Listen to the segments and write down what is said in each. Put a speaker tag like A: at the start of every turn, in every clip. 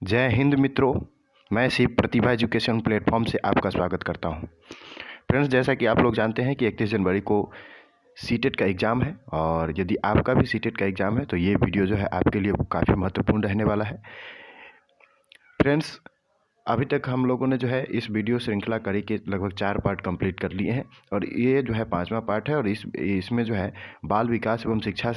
A: जय हिंद मित्रों, मैं शिव प्रतिभा एजुकेशन प्लेटफॉर्म से आपका स्वागत करता हूं। फ्रेंड्स, जैसा कि आप लोग जानते हैं कि 31 जनवरी को सीटेट का एग्ज़ाम है और यदि आपका भी सीटेट का एग्ज़ाम है तो ये वीडियो जो है आपके लिए काफ़ी महत्वपूर्ण रहने वाला है। फ्रेंड्स, अभी तक हम लोगों ने जो है इस वीडियो श्रृंखला कड़ी के लगभग 4 पार्ट कंप्लीट कर लिए हैं और ये जो है 5वां पार्ट है और इसमें जो है बाल विकास एवं शिक्षा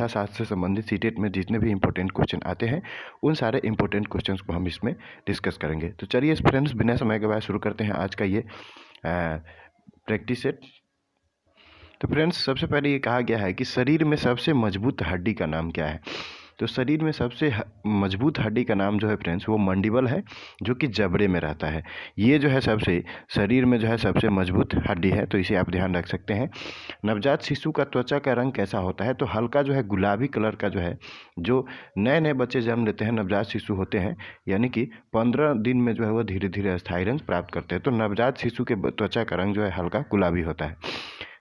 A: शास्त्र से संबंधित सीटेट में जितने भी इंपॉर्टेंट क्वेश्चन आते हैं उन सारे इंपॉर्टेंट क्वेश्चंस को हम इसमें डिस्कस करेंगे। तो चलिए फ्रेंड्स, बिना समय के बाद शुरू करते हैं आज का ये प्रैक्टिस सेट। तो फ्रेंड्स, सबसे पहले ये कहा गया है कि शरीर में सबसे मजबूत हड्डी का नाम क्या है। तो शरीर में सबसे मजबूत हड्डी का नाम जो है फ्रेंड्स वो मंडिबल है, जो कि जबड़े में रहता है। ये जो है सबसे शरीर में जो है सबसे मजबूत हड्डी है, तो इसे आप ध्यान रख सकते हैं। नवजात शिशु का त्वचा का रंग कैसा होता है। तो हल्का जो है गुलाबी कलर का जो है, जो नए नए बच्चे जन्म लेते हैं नवजात शिशु होते हैं, यानी कि 15 दिन में जो है वो धीरे धीरे अस्थायी रंग प्राप्त करते हैं। तो नवजात शिशु के त्वचा का रंग जो है हल्का गुलाबी होता है।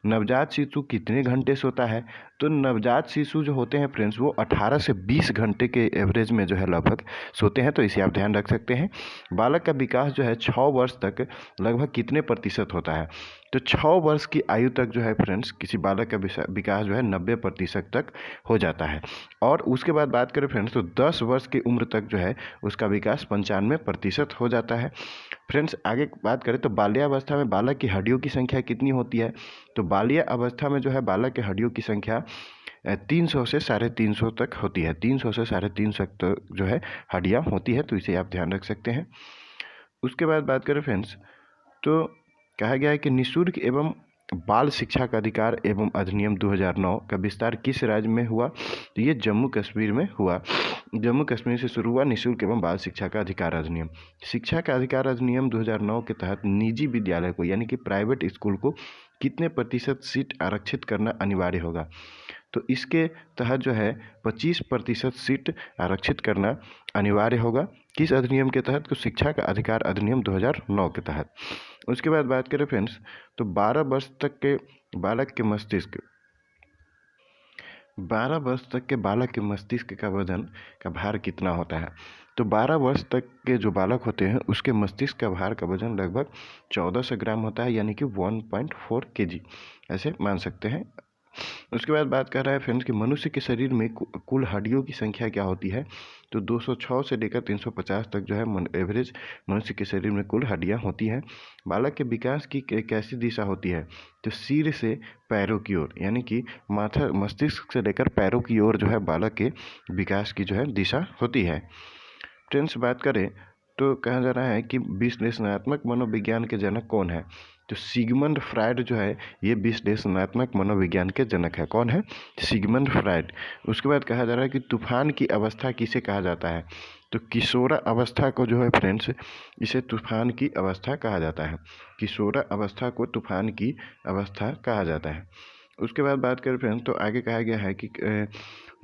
A: नवजात शिशु कितने घंटे सोता है। तो नवजात शिशु जो होते हैं फ्रेंड्स वो 18 से 20 घंटे के एवरेज में जो है लगभग सोते हैं, तो इसे आप ध्यान रख सकते हैं। बालक का विकास जो है 6 वर्ष तक लगभग कितने प्रतिशत होता है। तो 6 वर्ष की आयु तक जो है फ्रेंड्स किसी बालक का विकास जो है 90% तक हो जाता है। और उसके बाद बात करें फ्रेंड्स तो 10 वर्ष की उम्र तक जो है उसका विकास 95% हो जाता है। फ्रेंड्स, आगे बात करें तो बाल्यावस्था में बालक की हड्डियों की संख्या कितनी होती है। तो बाल्य अवस्था में जो है बालक के हड्डियों की संख्या 300 से 350 तक होती है। 300 से 350 तक जो है हड्डियाँ होती है, तो इसे आप ध्यान रख सकते हैं। उसके बाद बात करें फ्रेंड्स तो कहा गया है कि निःशुल्क एवं बाल शिक्षा का अधिकार एवं अधिनियम 2009 का विस्तार किस राज्य में हुआ। तो ये जम्मू कश्मीर में हुआ। जम्मू कश्मीर से शुरू हुआ निःशुल्क एवं बाल शिक्षा का अधिकार अधिनियम। शिक्षा का अधिकार अधिनियम 2009 के तहत निजी विद्यालय को यानी कि प्राइवेट स्कूल को कितने प्रतिशत सीट आरक्षित करना अनिवार्य होगा। तो इसके तहत जो है 25% सीट आरक्षित करना अनिवार्य होगा। किस अधिनियम के तहत। तो शिक्षा का अधिकार अधिनियम 2009 के तहत। उसके बाद बात करें फ्रेंड्स तो 12 वर्ष तक के बालक के मस्तिष्क का वजन का भार कितना होता है। तो 12 वर्ष तक के जो बालक होते हैं उसके मस्तिष्क का भार का वजन लगभग 1400 ग्राम होता है, यानी कि 1.4 kg ऐसे मान सकते हैं। उसके बाद बात कर रहा है फ्रेंड्स कि मनुष्य के शरीर में कुल हड्डियों की संख्या क्या होती है। तो 206 से लेकर 350 तक जो है एवरेज मनुष्य के शरीर में कुल हड्डियां होती हैं। बालक के विकास की कैसी दिशा होती है। तो सिर से पैरों की ओर, यानी कि माथा मस्तिष्क से लेकर पैरों की ओर जो है बालक के विकास की जो है दिशा होती है। फ्रेंड्स, बात करें तो कहा जा रहा है कि विश्लेषणात्मक मनोविज्ञान के जनक कौन है। तो सिगमंड फ्रायड जो है ये विश्लेषणात्मक मनोविज्ञान के जनक है। कौन है। Sigmund Freud. उसके बाद कहा जा रहा है कि तूफान की अवस्था किसे कहा जाता है। तो किशोरा अवस्था को जो है फ्रेंड्स इसे तूफान की अवस्था कहा जाता है। किशोरा अवस्था को तूफान की अवस्था कहा जाता है। उसके बाद बात करें फ्रेंड्स तो आगे कहा गया है कि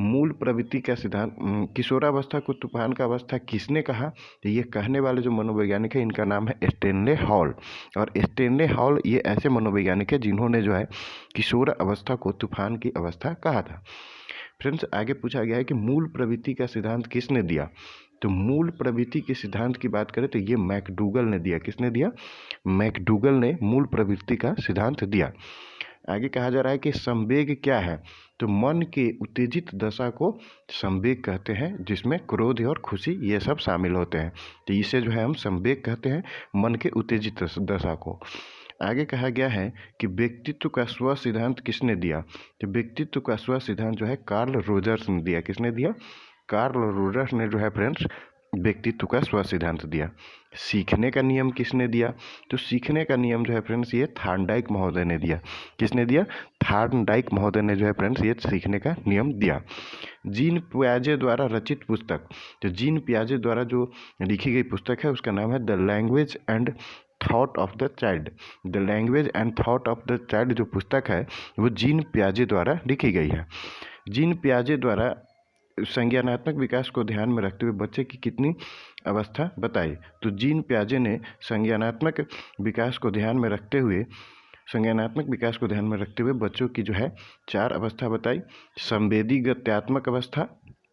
A: मूल प्रवृत्ति का सिद्धांत किशोरावस्था को तूफान का अवस्था किसने कहा। तो ये कहने वाले जो मनोवैज्ञानिक है इनका नाम है स्टेनले हॉल। और स्टेनले हॉल ये ऐसे मनोवैज्ञानिक है जिन्होंने जो है किशोर अवस्था को तूफान की अवस्था कहा था। फ्रेंड्स, आगे पूछा गया है कि मूल प्रवृत्ति का सिद्धांत किसने दिया। तो मूल प्रवृत्ति के सिद्धांत की बात करें तो ये मैकडूगल ने दिया। किसने दिया। मैकडूगल ने मूल प्रवृत्ति का सिद्धांत दिया। आगे कहा जा रहा है कि संवेग क्या है। तो मन के उत्तेजित दशा को संवेग कहते हैं, जिसमें क्रोध और खुशी ये सब शामिल होते हैं। तो इसे जो है हम संवेग कहते हैं, मन के उत्तेजित दशा को। आगे कहा गया है कि व्यक्तित्व का स्व सिद्धांत किसने दिया। तो व्यक्तित्व का स्व सिद्धांत जो है कार्ल रोजर्स ने दिया। किसने दिया। कार्ल रोजर्स ने जो है फ्रेंड्स व्यक्तित्व का स्व सिद्धांत दिया। सीखने का नियम किसने दिया। तो सीखने का नियम जो है फ्रेंड्स ये थार्नडाइक महोदय ने दिया। किसने दिया। थार्नडाइक महोदय ने जो है फ्रेंड्स ये सीखने का नियम दिया। जीन पियाजे द्वारा रचित पुस्तक। तो जीन पियाजे द्वारा जो लिखी गई पुस्तक है उसका नाम है the language and thought of the child. The language and thought of the child जो पुस्तक है वो जीन पियाजे द्वारा लिखी गई है। जीन पियाजे द्वारा संज्ञानात्मक विकास को ध्यान में रखते हुए बच्चे की कितनी अवस्था बताई। तो जीन पियाजे ने संज्ञानात्मक विकास को ध्यान में रखते हुए बच्चों की जो है 4 अवस्था बताई। संवेदी गत्यात्मक अवस्था,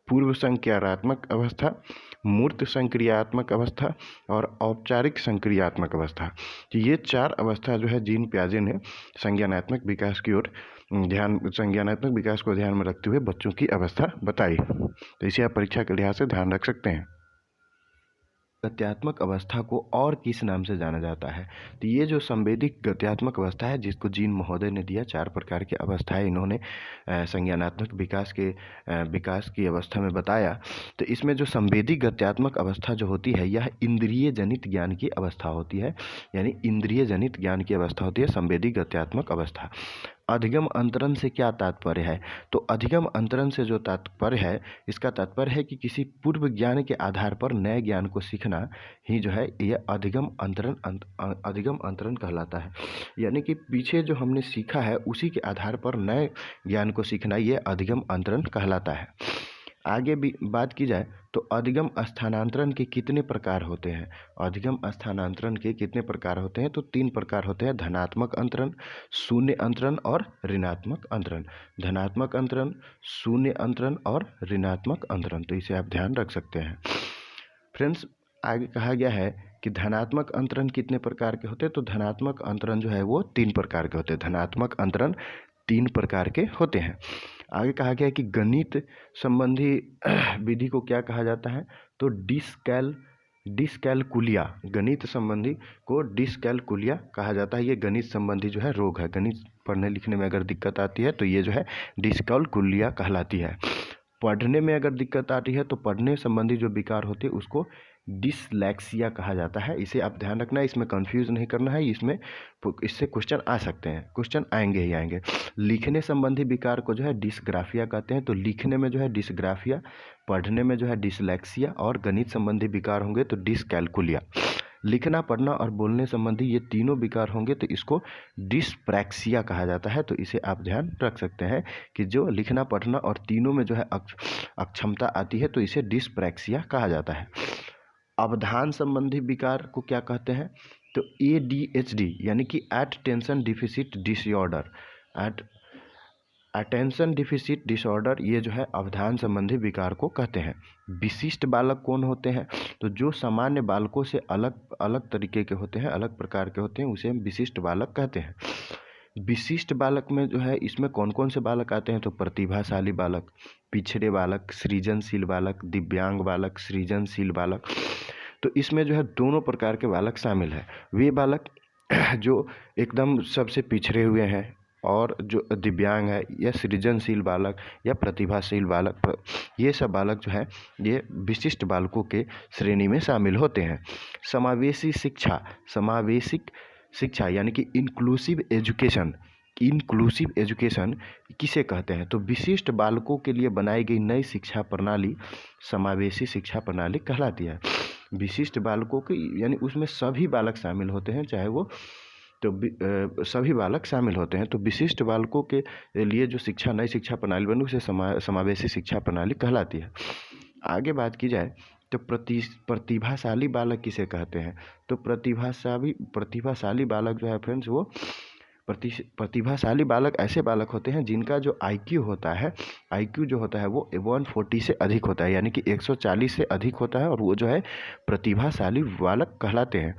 A: पूर्व संक्रियात्मक अवस्था, मूर्त संक्रियात्मक अवस्था और औपचारिक संक्रियात्मक अवस्था। तो ये 4 अवस्था जो है जीन पियाजे ने संज्ञानात्मक विकास की ओर संज्ञानात्मक विकास को ध्यान में रखते हुए बच्चों की अवस्था बताई। तो इसे आप परीक्षा के लिहाज से ध्यान रख सकते हैं। गत्यात्मक अवस्था को और किस नाम से जाना जाता है? तो ये जो संवेदिक गत्यात्मक अवस्था है जिसको जीन महोदय ने दिया, 4 प्रकार की अवस्थाएं इन्होंने संज्ञानात्मक विकास की अवस्था में बताया। तो इसमें जो संवेदी गत्यात्मक अवस्था जो होती है यह इंद्रिय जनित ज्ञान की अवस्था होती है, यानी इंद्रिय जनित ज्ञान की अवस्था होती है संवेदी गत्यात्मक अवस्था। अधिगम अंतरण से क्या तात्पर्य है? तो अधिगम अंतरण से जो तात्पर्य है, इसका तात्पर्य है कि किसी पूर्व ज्ञान के आधार पर नए ज्ञान को सीखना ही जो है यह अधिगम अंतरण कहलाता है। यानी कि पीछे जो हमने सीखा है उसी के आधार पर नए ज्ञान को सीखना यह अधिगम अंतरण कहलाता है। आगे भी बात की जाए तो अधिगम स्थानांतरण के कितने प्रकार होते हैं? अधिगम स्थानांतरण के कितने प्रकार होते हैं? तो 3 प्रकार होते हैं, धनात्मक अंतरण, शून्य अंतरण और ऋणात्मक अंतरण। धनात्मक अंतरण, शून्य अंतरण और ऋणात्मक अंतरण। तो इसे आप ध्यान रख सकते हैं। फ्रेंड्स, आगे कहा गया है कि धनात्मक अंतरण कितने प्रकार के होते हैं? तो धनात्मक अंतरण जो है वो 3 प्रकार के होते हैं। धनात्मक अंतरण 3 प्रकार के होते हैं। आगे कहा गया है कि गणित संबंधी विधि को क्या कहा जाता है? तो डिस्कैलकुलिया। गणित संबंधी को डिस्कैलकुलिया कहा जाता है। ये गणित संबंधी जो है रोग है। गणित पढ़ने लिखने में अगर दिक्कत आती है तो ये जो है डिस्कैलकुलिया कहलाती है। पढ़ने में अगर दिक्कत आती है तो पढ़ने संबंधी जो विकार होते हैं उसको डिसलेक्सिया कहा जाता है। इसे आप ध्यान रखना है, इसमें कंफ्यूज नहीं करना है। इससे क्वेश्चन आ सकते हैं, क्वेश्चन आएंगे ही आएंगे। लिखने संबंधी विकार को जो है डिसग्राफिया कहते हैं। तो लिखने में जो है डिसग्राफिया, पढ़ने में जो है डिसलेक्सिया और गणित संबंधी विकार होंगे तो डिसकैलकुलिया। लिखना, पढ़ना और बोलने संबंधी ये तीनों विकार होंगे तो इसको डिस्प्रैक्सिया कहा जाता है। तो इसे आप ध्यान रख सकते हैं कि जो लिखना, पढ़ना और तीनों में जो है अक्षमता आती है तो इसे डिस्प्रैक्सिया कहा जाता है। अवधान संबंधी विकार को क्या कहते हैं? तो ADHD यानी कि अटेंशन डिफिसिट डिसऑर्डर, ये जो है अवधान संबंधी विकार को कहते हैं। विशिष्ट बालक कौन होते हैं? तो जो सामान्य बालकों से अलग तरीके के होते हैं, अलग प्रकार के होते हैं, उसे हम विशिष्ट बालक कहते हैं। विशिष्ट बालक में जो है इसमें कौन कौन से बालक आते हैं? तो प्रतिभाशाली बालक, पिछड़े बालक, सृजनशील बालक, दिव्यांग बालक, सृजनशील बालक। तो इसमें जो है दोनों प्रकार के बालक शामिल हैं। वे बालक जो एकदम सबसे पिछड़े हुए हैं और जो दिव्यांग है या सृजनशील बालक या प्रतिभाशील बालक, ये सब बालक जो है ये विशिष्ट बालकों के श्रेणी में शामिल होते हैं। समावेशी शिक्षा यानी कि इंक्लूसिव एजुकेशन किसे कहते हैं? तो विशिष्ट बालकों के लिए बनाई गई नई शिक्षा प्रणाली समावेशी शिक्षा प्रणाली कहलाती है। विशिष्ट बालकों की यानी उसमें सभी बालक शामिल होते हैं, चाहे वो सभी बालक शामिल होते हैं। तो विशिष्ट बालकों के लिए जो नई शिक्षा प्रणाली बनी उसे समावेशी शिक्षा प्रणाली कहलाती है। आगे बात की जाए तो प्रतिभाशाली बालक किसे कहते हैं? तो प्रतिभाशाली बालक जो है फ्रेंड्स वो प्रतिभाशाली बालक ऐसे बालक होते हैं जिनका जो IQ होता है, IQ जो होता है वो 140 से अधिक होता है, यानी कि 140 से अधिक होता है और वो जो है प्रतिभाशाली बालक कहलाते हैं।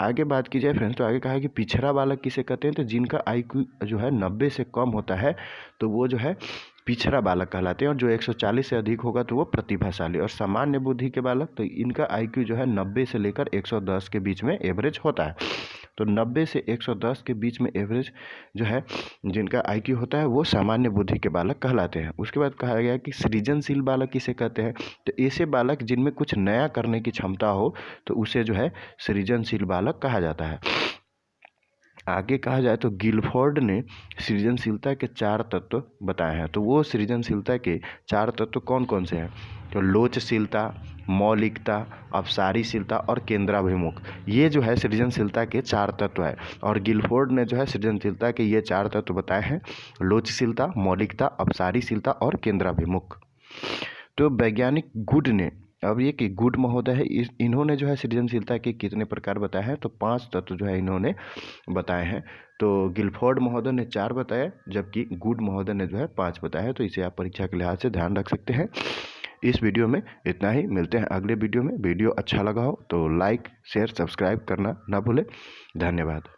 A: आगे बात की जाए फ्रेंड्स तो आगे कहा है कि पिछड़ा बालक किसे कहते हैं? तो जिनका IQ जो है 90 से कम होता है तो वो जो है पिछड़ा बालक कहलाते हैं, और जो 140 से अधिक होगा तो वो प्रतिभाशाली। और सामान्य बुद्धि के बालक तो इनका IQ जो है 90 से लेकर 110 के बीच में एवरेज होता है। तो 90 से 110 के बीच में एवरेज जो है जिनका IQ होता है वो सामान्य बुद्धि के बालक कहलाते हैं। उसके बाद कहा गया कि सृजनशील बालक किसे कहते हैं? तो ऐसे बालक जिनमें कुछ नया करने की क्षमता हो तो उसे जो है सृजनशील बालक कहा जाता है। आगे कहा जाए तो गिलफोर्ड ने सृजनशीलता के 4 तत्व बताए हैं। तो वो सृजनशीलता के 4 तत्व कौन कौन से हैं? तो लोचशीलता, मौलिकता, अपसारीशीलता और केंद्राभिमुख, ये जो है सृजनशीलता के 4 तत्व है। और गिलफोर्ड ने जो है सृजनशीलता के ये 4 तत्व बताए हैं, लोचशीलता, मौलिकता, अपसारीशीलता और केंद्राभिमुख। तो वैज्ञानिक गुड ने, अब ये कि गुड महोदय है, इन्होंने जो है सृजनशीलता के कितने प्रकार बताए हैं? तो 5 तत्व जो है इन्होंने बताए हैं। तो गिलफोर्ड महोदय ने 4 बताए जबकि गुड महोदय ने जो है 5 बताए हैं। तो इसे आप परीक्षा के लिहाज से ध्यान रख सकते हैं। इस वीडियो में इतना ही, मिलते हैं अगले वीडियो में। वीडियो अच्छा लगा हो तो लाइक शेयर सब्सक्राइब करना ना भूलें। धन्यवाद।